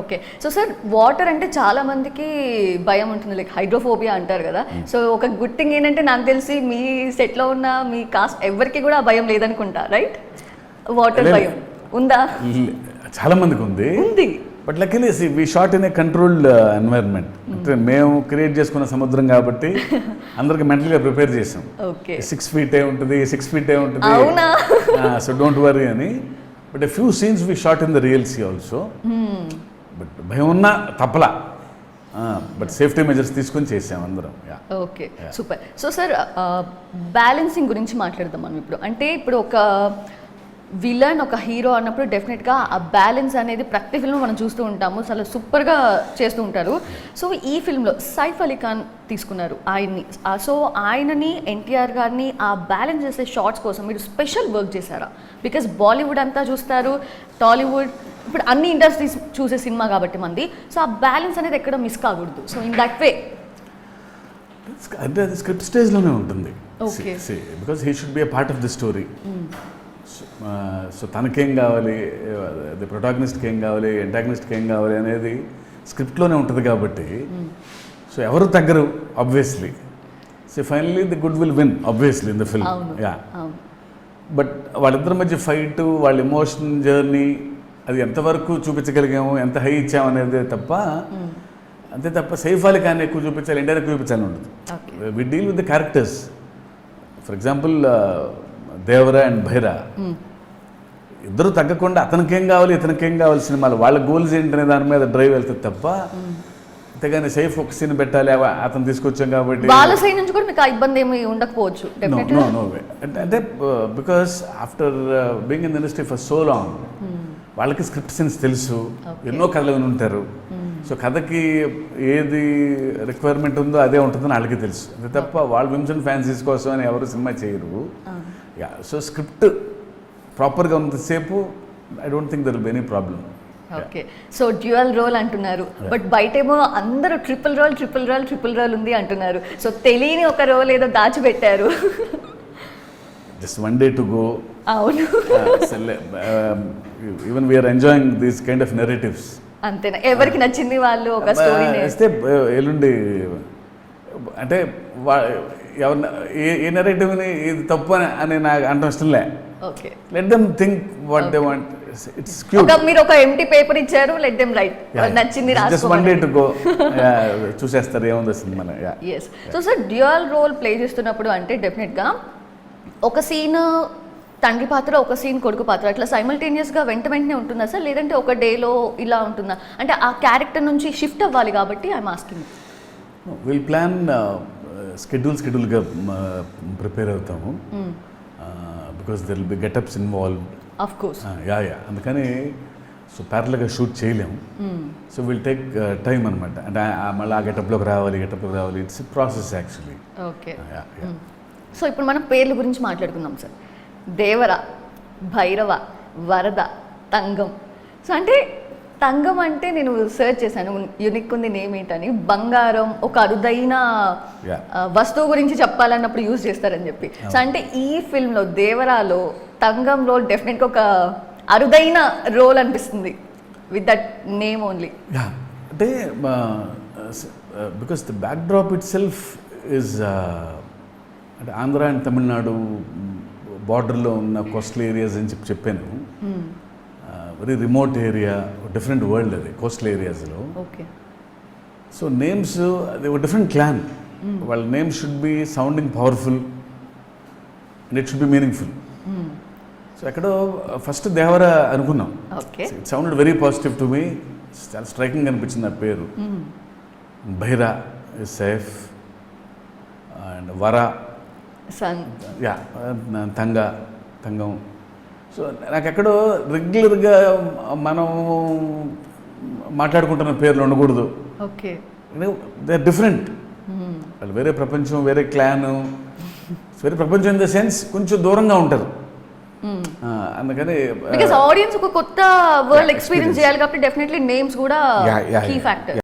Okay. So sir water అంటే చాలా మందికి భయం ఉంటుంది, లైక్ హైడ్రోఫోబియా అంటారు కదా. సో ఒక గుడ్ థింగ్ ఏంటంటే నాకు తెలిసి మీ సెట్లో ఉన్న మీ కాస్ట్ ఎవరికి కూడా భయం లేదనుకుంటా, రైట్? వాటర్ భయం ఉందా? చాలా మందికి ఉంది. But luckily we shot in a controlled environment. అంటే మేము క్రియేట్ చేసుకున్న సముద్రం కాబట్టి అందరికి మెంటల్గా ప్రిపేర్ చేసాం. 6 feet ఉంటుంది, 6 feet ఉంటుంది, సో డోంట్ వరీ అని. But a few scenes we shot in the real sea also. But భయం ఉన్నా తప్పలా, బట్ సేఫ్టీ మెజర్స్ తీసుకొని చేసాం అందరం. Okay, super. So sir balancing గురించి మాట్లాడదాం మనం ఇప్పుడు. అంటే ఇప్పుడు ఒక విలన్ ఒక హీరో అన్నప్పుడు డెఫినెట్గా ఆ బ్యాలెన్స్ అనేది ప్రతి ఫిల్మ్ మనం చూస్తూ ఉంటాము, చాలా సూపర్గా చేస్తూ ఉంటారు. సో ఈ ఫిల్మ్లో సైఫ్ అలీ ఖాన్ తీసుకున్నారు ఆయన్ని. సో ఆయనని ఎన్టీఆర్ గారిని ఆ బ్యాలెన్స్ చేసే షార్ట్స్ కోసం మీరు స్పెషల్ వర్క్ చేశారా? బికాస్ బాలీవుడ్ అంతా చూస్తారు, టాలీవుడ్, ఇప్పుడు అన్ని ఇండస్ట్రీస్ చూసే సినిమా కాబట్టి మంది. సో ఆ బ్యాలెన్స్ అనేది ఎక్కడ మిస్ కాకూడదు. సో ఇన్ దట్ వే అంటే అది స్క్రిప్ట్ స్టేజ్లోనే ఉంటుంది. Because he should be a part of the story. So తనకేం కావాలి, అది ప్రొటాగనిస్ట్కి ఏం కావాలి, ఎంటాగనిస్ట్కి ఏం కావాలి అనేది స్క్రిప్ట్లోనే ఉంటుంది కాబట్టి సో ఎవరు తగ్గరు obviously. So finally the good will win obviously in the film. Yeah, but వాళ్ళిద్దరి మధ్య ఫైట్, వాళ్ళ ఎమోషన్ జర్నీ అది ఎంతవరకు చూపించగలిగాము, ఎంత హై ఇచ్చాము అనేది తప్ప, అంతే తప్ప సైఫ్ అలీ ఖాన్ ఎక్కువ చూపించాలి, ఎన్టీఆర్ ఎక్కువ చూపించాలని ఉండదు. We deal with the characters. For example Devara and Bhaira ఇద్దరు తగ్గకుండా అతనికేం కావాలి ఇతనికేం కావాలి సినిమాలు, వాళ్ళ గోల్స్ ఏంటనే దాని మీద డ్రైవ్ వెళ్తుంది తప్ప, అంతేగాని సేఫ్ ఒక సీన్ పెట్టాలి అతను తీసుకొచ్చాం కాబట్టి వాళ్ళ సైడ్ నుంచి కూడా మీకు ఇబ్బంది ఏమి ఉండకపోవచ్చు. No way. అంటే because after being in the industry for so long వాళ్ళకి స్క్రిప్ట్ సెన్స్ తెలుసు, ఎన్నో కథలు విని ఉంటారు. సో కథకి ఏది రిక్వైర్మెంట్ ఉందో అదే ఉంటుందని వాళ్ళకి తెలుసు. అంతే తప్ప వాళ్ళ విమ్స్ అండ్ ఫ్యాన్సీస్ కోసం అని ఎవరు సినిమా చేయరు. సో స్క్రిప్ట్ ప్రాపర్గా ఉన్నంతసేపు I don't think there will be any problem. Okay. So dual role అంటున్నారు, బట్ బయటేమో అందరూ ట్రిపుల్ రోల్ ఉంది అంటున్నారు. సో తెలియని ఒక రోల్ ఏదో దాచిపెట్టారు. Just one day to go. అవును. Even we're enjoying these kind of narratives. అంతేనా? ఎవరికి నచ్చింది వాళ్ళు ఒక స్టోరీ ఇస్తే ఎల్లుండి అంటే ఎవరిన ఏ నెరేటివ్ని ఇది తప్పు అని నాకు అంటాం ఇష్టంలే. Okay, let them think what they want. It's cute. మీరు ఒక ఎంటీ పేపర్ ఇచ్చారు, లెట్ దెమ్ రైట్, నచ్చింది రాసుకో. Just one day to go, చూసేస్తారు ఏముంది సినిమా. yes. So sir dual role play చేస్తున్నప్పుడు అంటే డెఫినెట్గా ఒక సీన్ తండ్రి పాత్ర, ఒక సీన్ కొడుకు పాత్ర, అట్లా సైమల్టేనియస్గా వెంటనే ఉంటుందా సార్, లేదంటే ఒక డేలో ఇలా ఉంటుందా? అంటే ఆ క్యారెక్టర్ నుంచి షిఫ్ట్ అవ్వాలి కాబట్టి ఐఎమ్ ఆస్కింగ్. విల్ ప్లాన్ స్కెడ్యూల్గా ప్రిపేర్ అవుతాము. Because there will be getups involved. Of course. Yeah, అందుకని సో ప్యారల్గా షూట్ చేయలేము. సో విల్ టేక్ టైం అనమాట. అంటే మళ్ళీ ఆ గెటప్లోకి రావాలి. It's process actually. Okay. So ఇప్పుడు మనం పేర్ల గురించి మాట్లాడుకుందాం సార్. దేవర, భైరవ, వరద, తంగం. సో అంటే తంగం అంటే నేను సర్చ్ చేశాను, యూనిక్ ఉంది నేమ్ ఏంటని. బంగారం, ఒక అరుదైన వస్తువు గురించి చెప్పాలన్నప్పుడు యూజ్ చేస్తారని చెప్పి. సో అంటే ఈ ఫిల్మ్లో దేవరాలో తంగం రోల్ డెఫినెట్గా ఒక అరుదైన రోల్ అనిపిస్తుంది విత్ దట్ నేమ్ ఓన్లీ. అంటే because the back drop it self is అంటే ఆంధ్ర అండ్ తమిళనాడు బార్డర్లో ఉన్న కోస్టల్ ఏరియాస్ అని చెప్పాను. Very remote area, different world అది కోస్టల్ ఏరియాస్లో. ఓకే. సో నేమ్స్ అది ఒక డిఫరెంట్ క్లాన్. వాళ్ళ name should be sounding powerful and it should be meaningful. So ఎక్కడో ఫస్ట్ దేవర అనుకున్నాం. It sounded very positive to me, చాలా స్ట్రైకింగ్ అనిపించింది ఆ పేరు. Bhaira is Saif and Vara, yeah, Thangam. So నాకు ఎక్కడో రెగ్యులర్గా మనం మాట్లాడుకుంటున్న పేర్లు ఉండకూడదు. ఓకే. They are different. వాళ్ళు వేరే ప్రపంచం, వేరే క్లాను, వేరే ప్రపంచం ఇన్ ద సెన్స్ కొంచెం దూరంగా ఉంటారు. అందుకని ఆడియన్స్ ఒక కొత్త వరల్డ్ ఎక్స్పీరియన్స్ చేయాలి కాబట్టి డెఫినెట్లీ నేమ్స్ కూడా కీ ఫ్యాక్టర్.